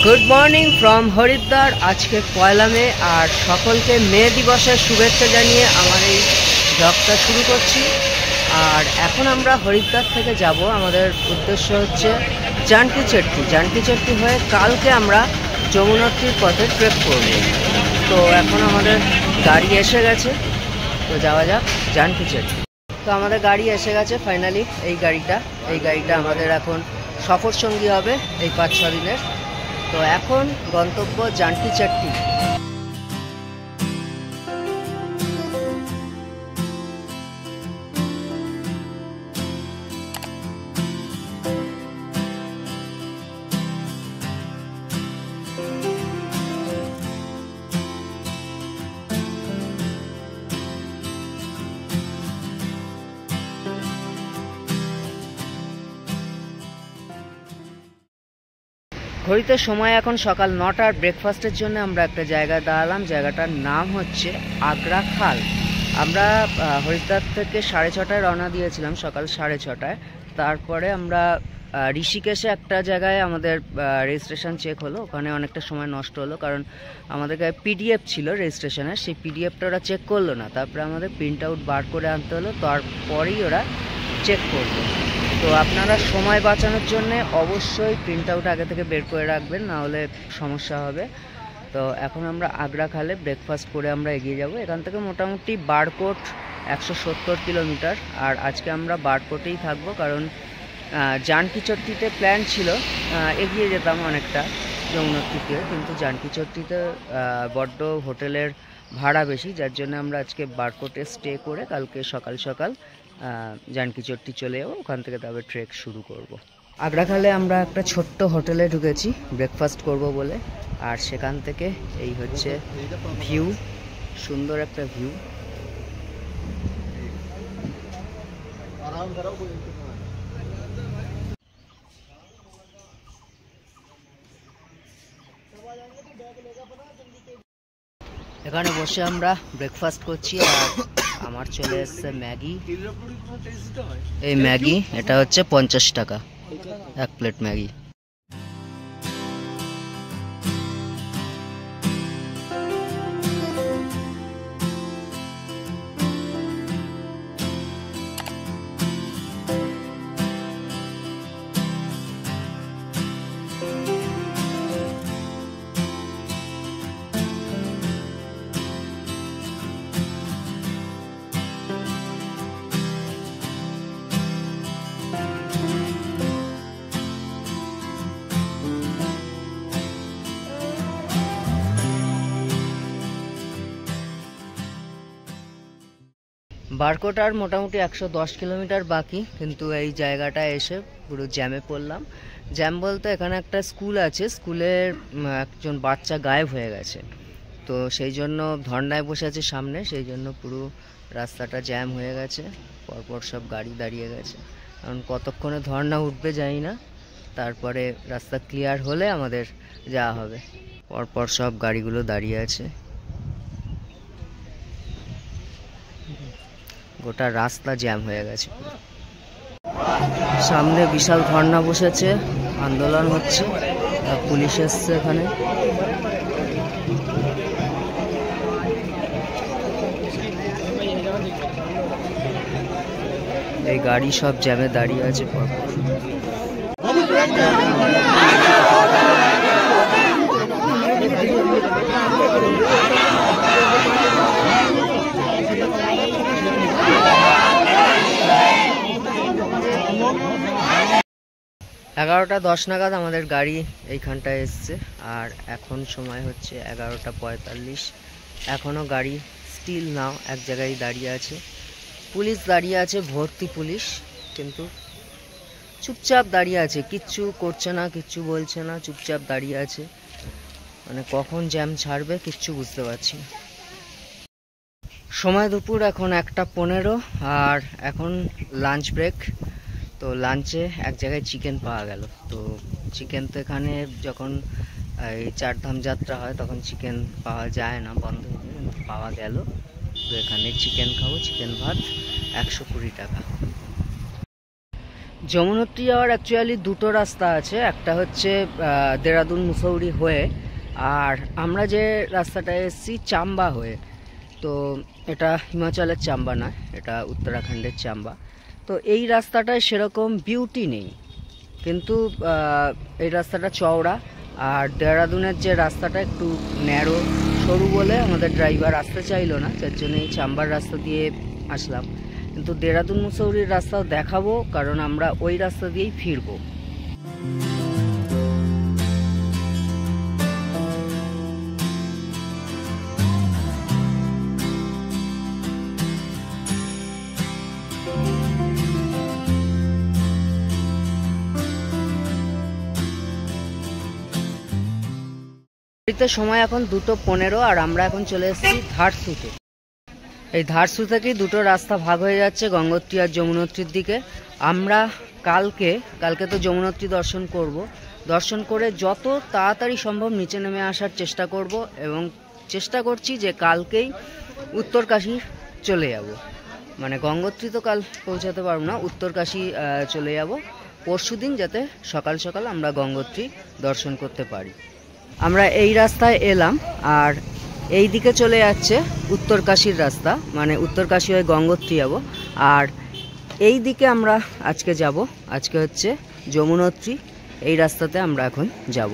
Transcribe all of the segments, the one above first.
Good morning from Haridwar. আজকে পয়লা মে, আর সকলকে মে দিবসের শুভেচ্ছা জানিয়ে আমার এই ব্লগটা শুরু করছি। আর এখন আমরা হরিদ্বার থেকে যাব, আমাদের উদ্দেশ্য হচ্ছে জানকী হয়ে কালকে আমরা যমুনোত্রীর পথে ট্রেক করব। তো এখন আমাদের গাড়ি এসে গেছে, তো যাওয়া যাক জানকী চেট্টি। তো আমাদের গাড়ি এসে গেছে ফাইনালি। এই গাড়িটা আমাদের এখন সফর সঙ্গী হবে এই 5-6 দিনের। তো এখন গন্তব্য জানকী চেট্টি। ঘড়িতে সময় এখন সকাল 9টা। ব্রেকফাস্টের জন্য আমরা একটা জায়গায় দাঁড়ালাম। জায়গাটার নাম হচ্ছে আগ্রা খাল। আমরা হরিদ্বার থেকে 6:30টায় রওনা দিয়েছিলাম, সকাল 6:30টায়। তারপরে আমরা ঋষিকেশে একটা জায়গায় আমাদের রেজিস্ট্রেশন চেক হলো। ওখানে অনেকটা সময় নষ্ট হলো, কারণ আমাদের কাছে পিডিএফ ছিল রেজিস্ট্রেশনের, সেই পিডিএফটা ওরা চেক করলো না। তারপরে আমাদের প্রিন্ট আউট বার করে আনতে হলো, তারপরেই ওরা চেক করলো। তো আপনারা সময় বাঁচানোর জন্যে অবশ্যই প্রিন্ট আউট আগে থেকে বের করে রাখবেন, না হলে সমস্যা হবে। তো এখন আমরা আগ্রা খালে ব্রেকফাস্ট করে আমরা এগিয়ে যাব। এখান থেকে মোটামুটি বারকোট 170 কিলোমিটার। আর আজকে আমরা বারকোটেই থাকবো, কারণ জানকী চেট্টিতে প্ল্যান ছিল এগিয়ে যেতাম অনেকটা যমুনোত্রীতে, কিন্তু জানকী চেট্টিতে বড্ড হোটেলের ভাড়া বেশি, যার জন্য আমরা আজকে বারকোটে স্টে করে কালকে সকাল সকাল জানকী চেট্টি চলে যাবো। ওখান থেকে তবে ট্রেক শুরু করব। আগ্রাখালে আমরা একটা ছোট্ট হোটেলে ঢুকেছি ব্রেকফাস্ট করব বলে। আর সেখান থেকে এই হচ্ছে ভিউ, সুন্দর একটা ভিউ। এখানে বসে আমরা ব্রেকফাস্ট করছি। আর আমার চলে এসছে ম্যাগি। এই ম্যাগি, এটা হচ্ছে 50 টাকা এক প্লেট ম্যাগি। বারকোট আর মোটামুটি 110 কিলোমিটার বাকি, কিন্তু এই জায়গাটা এসে পুরো জ্যামে পড়লাম। জ্যাম বলতে এখানে একটা স্কুল আছে, স্কুলের একজন বাচ্চা গায়েব হয়ে গেছে, তো সেই জন্য ধর্নায় বসে আছে সামনে, সেই জন্য পুরো রাস্তাটা জ্যাম হয়ে গেছে। পরপর সব গাড়ি দাঁড়িয়ে গেছে, কারণ কতক্ষণে ধর্না উঠবে জানি না। তারপরে রাস্তা ক্লিয়ার হলে আমাদের যাওয়া হবে। পরপর সব গাড়িগুলো দাঁড়িয়ে আছে, গোটা রাস্তা জ্যাম হয়ে গেছে। সামনে বিশাল ধর্না বসেছে, আন্দোলন হচ্ছে, পুলিশ এসছে এখানে। এই গাড়ি সব জ্যামে দাঁড়িয়ে আছে পরপর। 11:10 নাগাদ আমাদের গাড়ি এইখানটায় এসছে। আর এখন সময় হচ্ছে 11:45। এখনও গাড়ি স্টিল নাও এক জায়গায় দাঁড়িয়ে আছে। পুলিশ দাঁড়িয়ে আছে, ভর্তি পুলিশ, কিন্তু চুপচাপ দাঁড়িয়ে আছে, কিচ্ছু করছে না, কিচ্ছু বলছে না, চুপচাপ দাঁড়িয়ে আছে। মানে কখন জ্যাম ছাড়বে কিচ্ছু বুঝতে পারছি না। সময় দুপুর এখন 1:15, আর এখন লাঞ্চ ব্রেক। তো লাঞ্চে এক জায়গায় চিকেন পাওয়া গেল। তো চিকেন তো এখানে যখন এই 4 ধাম যাত্রা হয় তখন চিকেন পাওয়া যায় না, বন্ধ হয়ে যায়, কিন্তু পাওয়া গেল। তো এখানে চিকেন খাবো, চিকেন ভাত 120 টাকা। যমুনোত্রী যাওয়ার অ্যাকচুয়ালি দুটো রাস্তা আছে, একটা হচ্ছে দেরাদুন মুসৌরি হয়ে, আর আমরা যে রাস্তাটায় এসেছি চাম্বা হয়ে। তো এটা হিমাচলের চাম্বা নয়, এটা উত্তরাখণ্ডের চাম্বা। তো এই রাস্তাটায় সেরকম বিউটি নেই, কিন্তু এই রাস্তাটা চওড়া, আর দেরাদুনের যে রাস্তাটা একটু ন্যারো সরু বলে আমাদের ড্রাইভার আসতে চাইলো না, যার জন্য এই চাম্বার রাস্তা দিয়ে আসলাম। কিন্তু দেরাদুন মুসৌরির রাস্তাও দেখাবো, কারণ আমরা ওই রাস্তা দিয়েই ফিরবো। সময় এখন 2:15 আর আমরা এখন চলে এসেছি ধারসুতে। এই ধারসু থেকেই দুটো রাস্তা ভাগ হয়ে যাচ্ছে, গঙ্গোত্রী আর যমুনোত্রীর দিকে। আমরা কালকে তো যমুনোত্রী দর্শন করব, দর্শন করে যত তাড়াতাড়ি সম্ভব নিচে নেমে আসার চেষ্টা করব, এবং চেষ্টা করছি যে কালকেই উত্তরকাশী চলে যাব। মানে গঙ্গোত্রী তো কাল পৌঁছাতে পারবো না, উত্তরকাশী চলে যাব পরশু দিন, যাতে সকাল সকাল আমরা গঙ্গোত্রী দর্শন করতে পারি। আমরা এই রাস্তায় এলাম, আর এই দিকে চলে যাচ্ছে উত্তরকাশীর রাস্তা, মানে উত্তরকাশী হয়ে গঙ্গোত্রী যাব। আর এই দিকে আমরা আজকে যাব, আজকে হচ্ছে যমুনোত্রী, এই রাস্তাতে আমরা এখন যাব।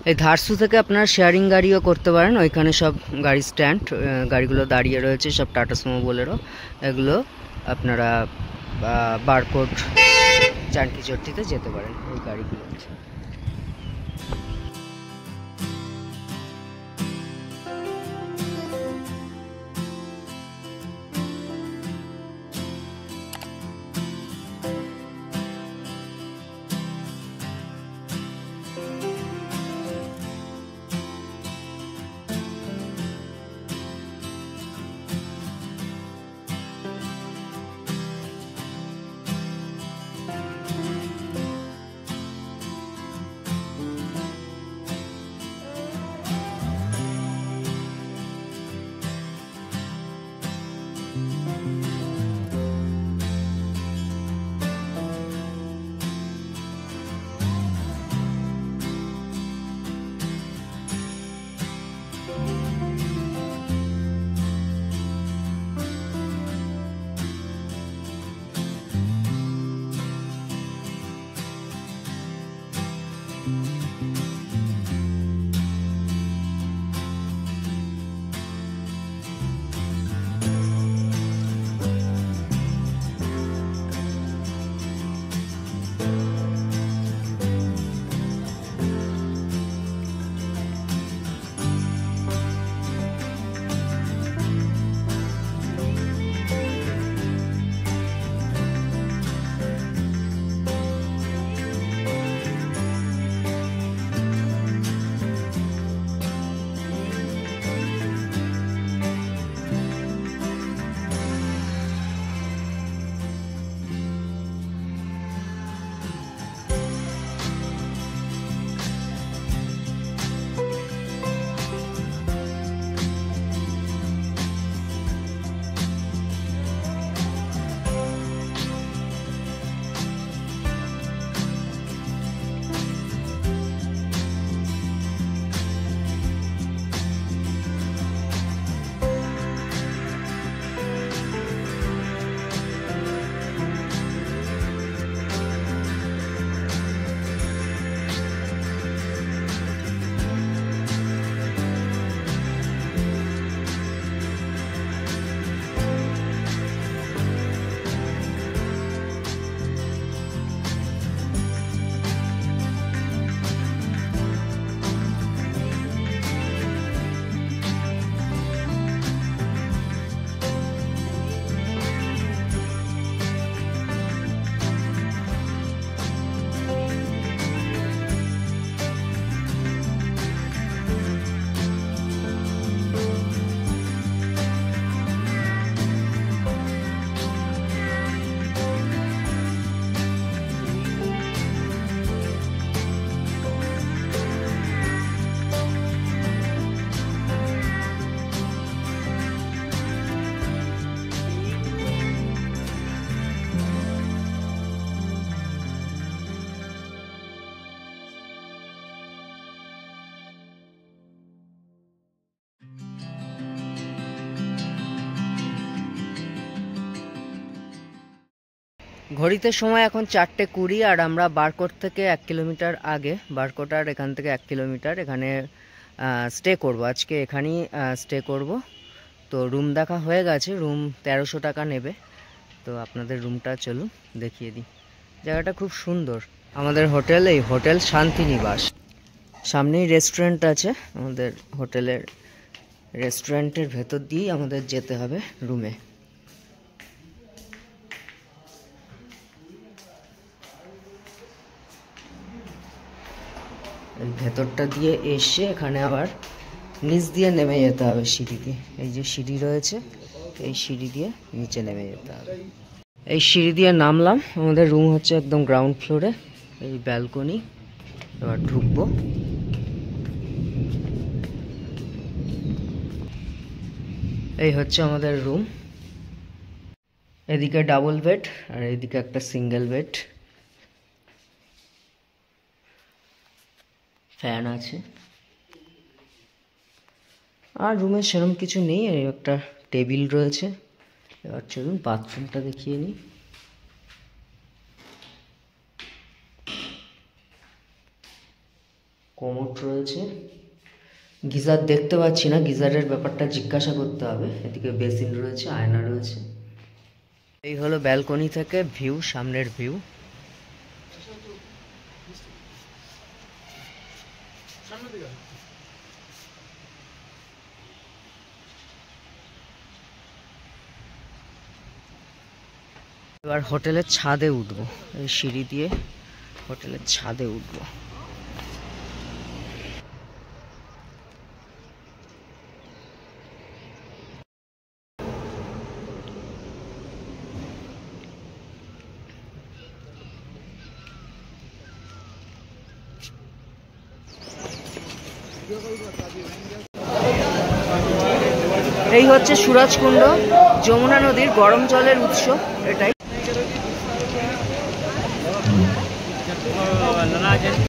এই ধারসু থেকে আপনারা শেয়ারিং গাড়িও করতে পারেন, ওইখানে সব গাড়ি স্ট্যান্ড, গাড়িগুলো দাঁড়িয়ে রয়েছে, সব টাটা সুমো বোলেরো। এগুলো আপনারা বারকোট চানকি চট্টিতে যেতে পারেন ওই গাড়িগুলো। ঘড়িতে সময় এখন 4:20 আর আমরা বারকোট থেকে 1 কিলোমিটার আগে, বারকোট আর এখান থেকে 1 কিলোমিটার, এখানে স্টে করব। আজকে এখানেই স্টে করব। তো রুম দেখা হয়ে গেছে, রুম 1300 টাকা নেবে। তো আপনাদের রুমটা চলুন দেখিয়ে দিই। জায়গাটা খুব সুন্দর। আমাদের হোটেল, এই হোটেল শান্তিনিবাস, সামনেই রেস্টুরেন্ট আছে। আমাদের হোটেলের রেস্টুরেন্টের ভেতর দিয়েই আমাদের যেতে হবে রুমে। এই ভেতরটা দিয়ে এসে এখানে আবার নিচ দিয়ে নেমে যেতে হবে সিঁড়ি দিয়ে। এই যে সিঁড়ি রয়েছে, এই সিঁড়ি দিয়ে নিচে নেমে যেতে হবে। এই সিঁড়ি দিয়ে নামলাম। আমাদের রুম হচ্ছে একদম গ্রাউন্ড ফ্লোরে, এই ব্যালকনি। এবার ঢুকবো। এই হচ্ছে আমাদের রুম। এদিকে ডাবল বেড আর এদিকে একটা সিঙ্গেল বেড, ফ্যান আছে। আর রুমে সেরকম কিছু নেই, একটা টেবিল রয়েছে। এবার চলুন বাথরুমটা দেখিয়ে নিই। কোমোড রয়েছে, গিজার দেখতে পাচ্ছি না, গিজারের ব্যাপারটা জিজ্ঞাসা করতে হবে। এদিকে বেসিন রয়েছে, আয়না রয়েছে। এই হলো ব্যালকনি থেকে ভিউ, সামনের ভিউ। এবার হোটেলের ছাদে উঠবো, এই সিঁড়ি দিয়ে হোটেলের ছাদে উঠবো। এই হচ্ছে সুরজকুণ্ড, যমুনা নদীর গরম জলের উৎস এটাই।